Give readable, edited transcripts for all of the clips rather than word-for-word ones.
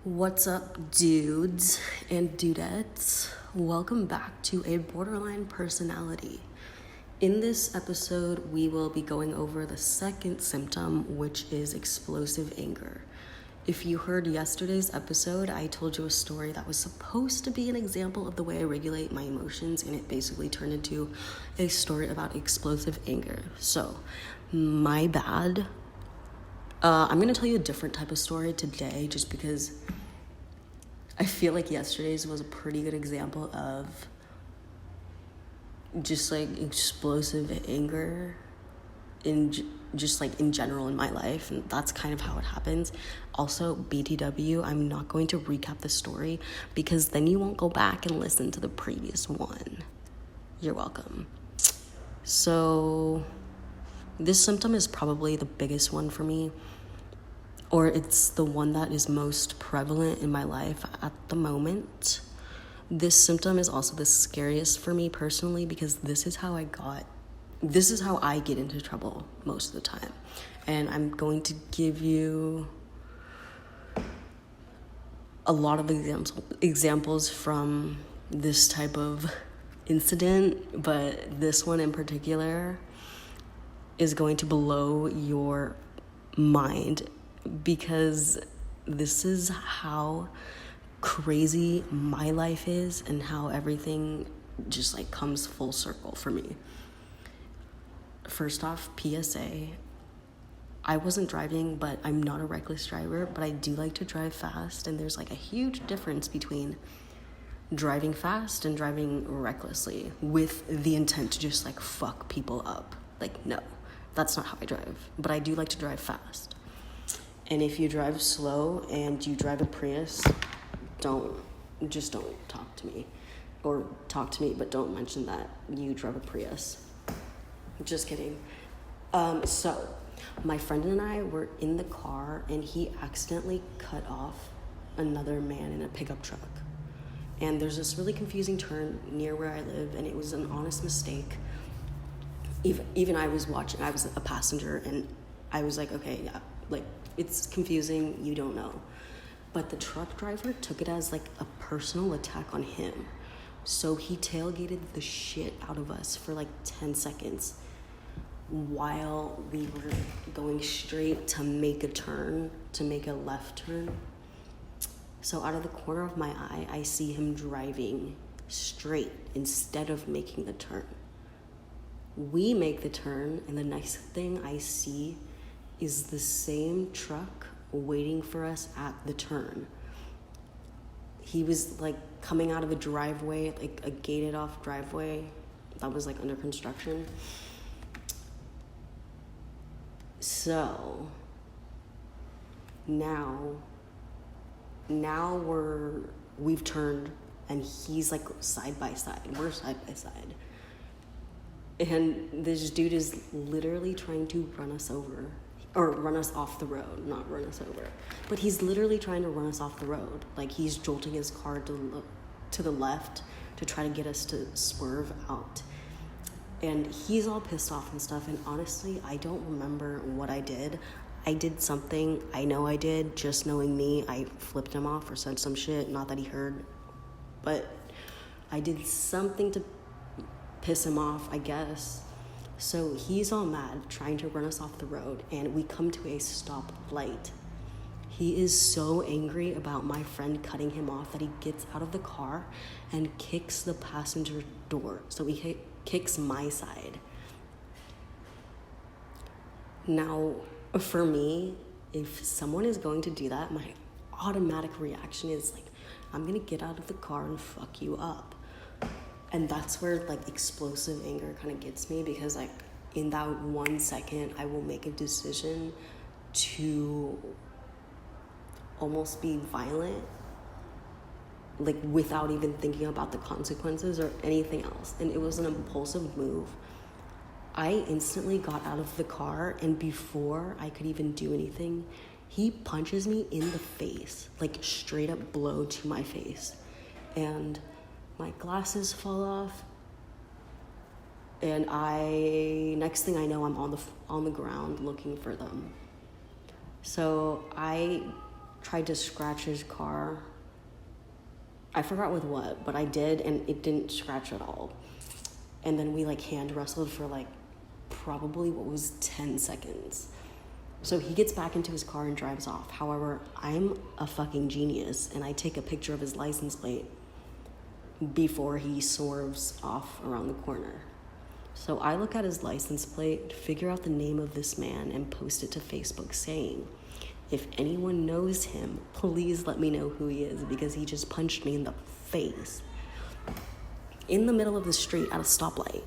What's up, dudes and dudettes? Welcome back to A Borderline Personality. In this episode, we will be going over the second symptom, which is explosive anger. If you heard yesterday's episode, I told you a story that was supposed to be an example of the way I regulate my emotions, and it basically turned into a story about explosive anger. So, my bad. I'm going to tell you a different type of story today just because I feel like yesterday's was a pretty good example of just like explosive anger in general in my life, and that's kind of how it happens. Also, BTW, I'm not going to recap the story because then you won't go back and listen to the previous one. You're welcome. So this symptom is probably the biggest one for me, or it's the one that is most prevalent in my life at the moment. This symptom is also the scariest for me personally because this is how I get into trouble most of the time. And I'm going to give you a lot of examples from this type of incident, but this one in particular is going to blow your mind because this is how crazy my life is and how everything just like comes full circle for me. First off, PSA, I wasn't driving, but I'm not a reckless driver, but I do like to drive fast, and there's like a huge difference between driving fast and driving recklessly with the intent to just like fuck people up. Like, no, that's not how I drive, but I do like to drive fast. And if you drive slow and you drive a Prius, don't talk to me. Or talk to me, but don't mention that you drive a Prius. Just kidding. So my friend and I were in the car and he accidentally cut off another man in a pickup truck. And there's this really confusing turn near where I live, and it was an honest mistake. Even I was watching, I was a passenger, and I was like, okay, yeah, like, it's confusing, you don't know. But the truck driver took it as like a personal attack on him. So he tailgated the shit out of us for like 10 seconds while we were going straight to make a left turn. So out of the corner of my eye, I see him driving straight instead of making the turn. We make the turn, and the next thing I see is the same truck waiting for us at the turn. He was like coming out of a driveway, like a gated off driveway that was like under construction. So now we've turned and he's like side by side. We're side by side. And this dude is literally trying to run us over. Or run us off the road, not run us over. But he's literally trying to run us off the road. Like, he's jolting his car to the left to try to get us to swerve out. And he's all pissed off and stuff. And honestly, I don't remember what I did. I did something. I know I did. Just knowing me, I flipped him off or said some shit. Not that he heard. But I did something to piss him off, I guess. So he's all mad, trying to run us off the road, and we come to a stoplight. He is so angry about my friend cutting him off that he gets out of the car and kicks the passenger door. So he kicks my side. Now, for me, if someone is going to do that, my automatic reaction is like, I'm going to get out of the car and fuck you up. And that's where like explosive anger kind of gets me, because like in that 1 second I will make a decision to almost be violent, like without even thinking about the consequences or anything else. And it was an impulsive move. I instantly got out of the car, and before I could even do anything, he punches me in the face, like straight up blow to my face. And my glasses fall off, and next thing I know, I'm on the ground looking for them. So I tried to scratch his car. I forgot with what, but I did, and it didn't scratch at all. And then we like hand wrestled for like probably what was 10 seconds. So he gets back into his car and drives off. However, I'm a fucking genius, and I take a picture of his license plate before he swerves off around the corner. So I look at his license plate, figure out the name of this man, and post it to Facebook saying, if anyone knows him, please let me know who he is, because he just punched me in the face in the middle of the street at a stoplight.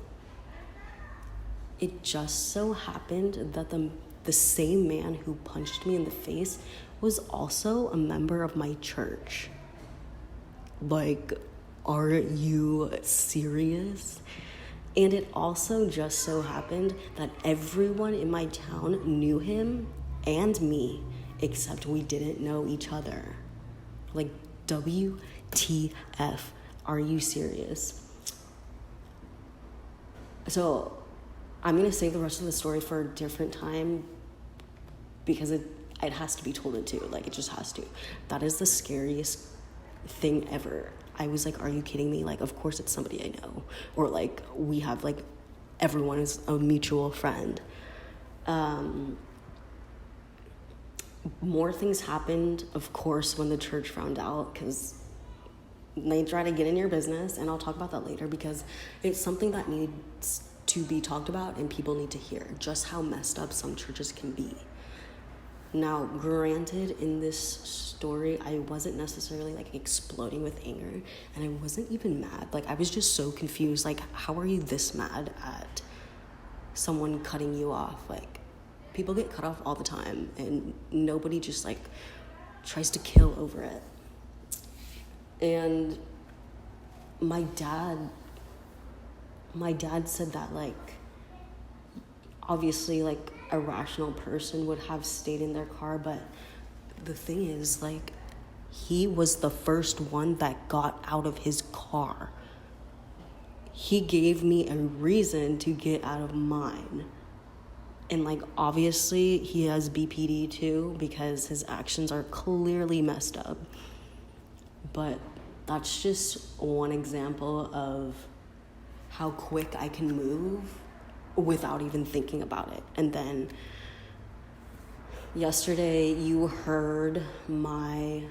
It just so happened that the same man who punched me in the face was also a member of my church. Like, are you serious? And it also just so happened that everyone in my town knew him and me, except we didn't know each other. Like, WTF, are you serious? So I'm going to save the rest of the story for a different time, because it has to be told in two. Like, it just has to. That is the scariest thing ever. I was like, are you kidding me? Like, of course it's somebody I know. Or like, we have like, everyone is a mutual friend. More things happened, of course, when the church found out, because they try to get in your business, and I'll talk about that later, because it's something that needs to be talked about and people need to hear just how messed up some churches can be. Now, granted, in this story, I wasn't necessarily like exploding with anger, and I wasn't even mad. Like, I was just so confused. Like, how are you this mad at someone cutting you off? Like, people get cut off all the time, and nobody just like tries to kill over it. And my dad said that, like, obviously, like, a rational person would have stayed in their car, but the thing is, like, he was the first one that got out of his car. He gave me a reason to get out of mine. And, like, obviously he has BPD too, because his actions are clearly messed up. But that's just one example of how quick I can move without even thinking about it. And then yesterday you heard my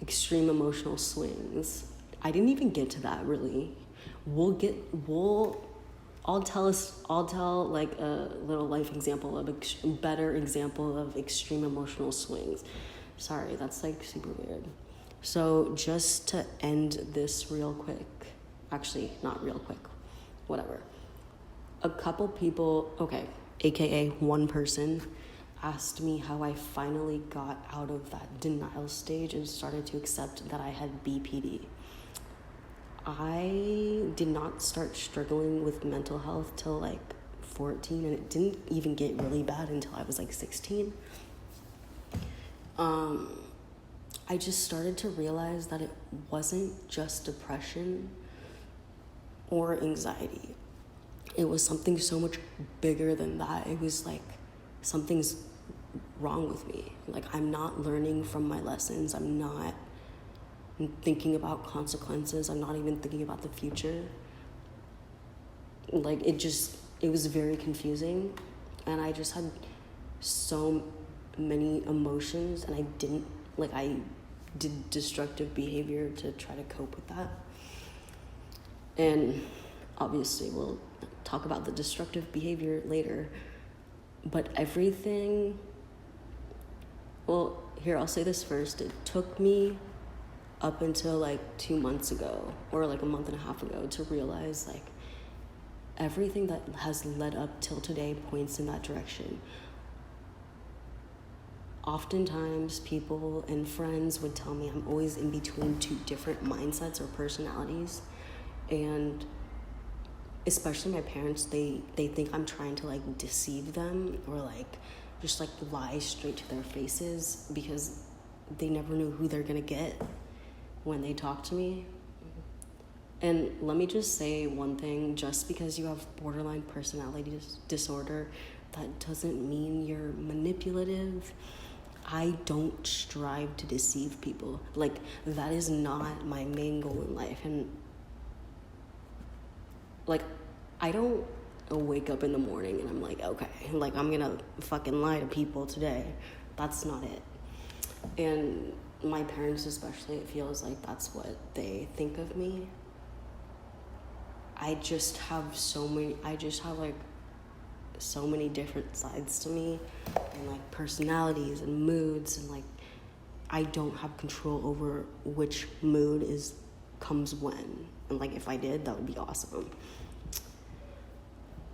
extreme emotional swings. I didn't even get to that really. I'll tell like a little life example of a better example of extreme emotional swings. Sorry, that's like super weird. So just to end this real quick, actually not real quick, whatever. A couple people, aka one person, asked me how I finally got out of that denial stage and started to accept that I had BPD. I did not start struggling with mental health till like 14, and it didn't even get really bad until I was like 16. I just started to realize that it wasn't just depression or anxiety. It was something so much bigger than that. It was like, something's wrong with me. Like, I'm not learning from my lessons. I'm not thinking about consequences. I'm not even thinking about the future. Like, it was very confusing. And I just had so many emotions, and I did destructive behavior to try to cope with that. And obviously we'll talk about the destructive behavior later. But everything, well, here, I'll say this first. It took me up until like 2 months ago, or like a month and a half ago, to realize like everything that has led up till today points in that direction. Oftentimes people and friends would tell me I'm always in between two different mindsets or personalities. And especially my parents, they think I'm trying to like deceive them, or like just like lie straight to their faces, because they never know who they're gonna get when they talk to me. And let me just say one thing: just because you have borderline personality disorder, that doesn't mean you're manipulative. I don't strive to deceive people. Like, that is not my main goal in life. And like, I don't wake up in the morning and I'm like, okay, like, I'm gonna fucking lie to people today. That's not it. And my parents especially, it feels like that's what they think of me. I just have like so many different sides to me, and like personalities and moods, and like I don't have control over which mood comes when. And like, if I did, that would be awesome.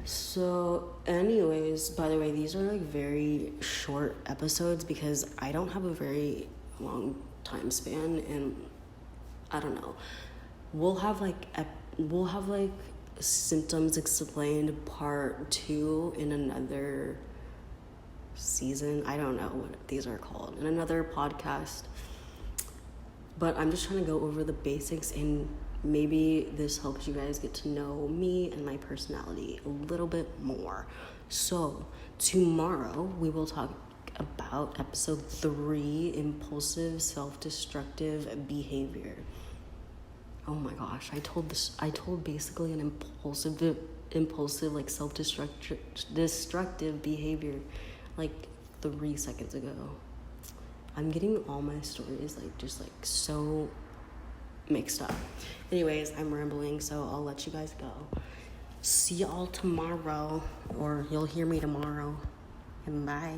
So anyways, by the way, these are like very short episodes because I don't have a very long time span, and I don't know. We'll have like Symptoms Explained Part 2 in another season. I don't know what these are called, in another podcast. But I'm just trying to go over the basics, and maybe this helps you guys get to know me and my personality a little bit more. So tomorrow we will talk about episode 3, impulsive self-destructive behavior. Oh my gosh, I told basically an impulsive like self-destructive behavior like 3 seconds ago. I'm getting all my stories like just like so mixed up. Anyways, I'm rambling, so I'll let you guys go. See y'all tomorrow, or you'll hear me tomorrow. And bye.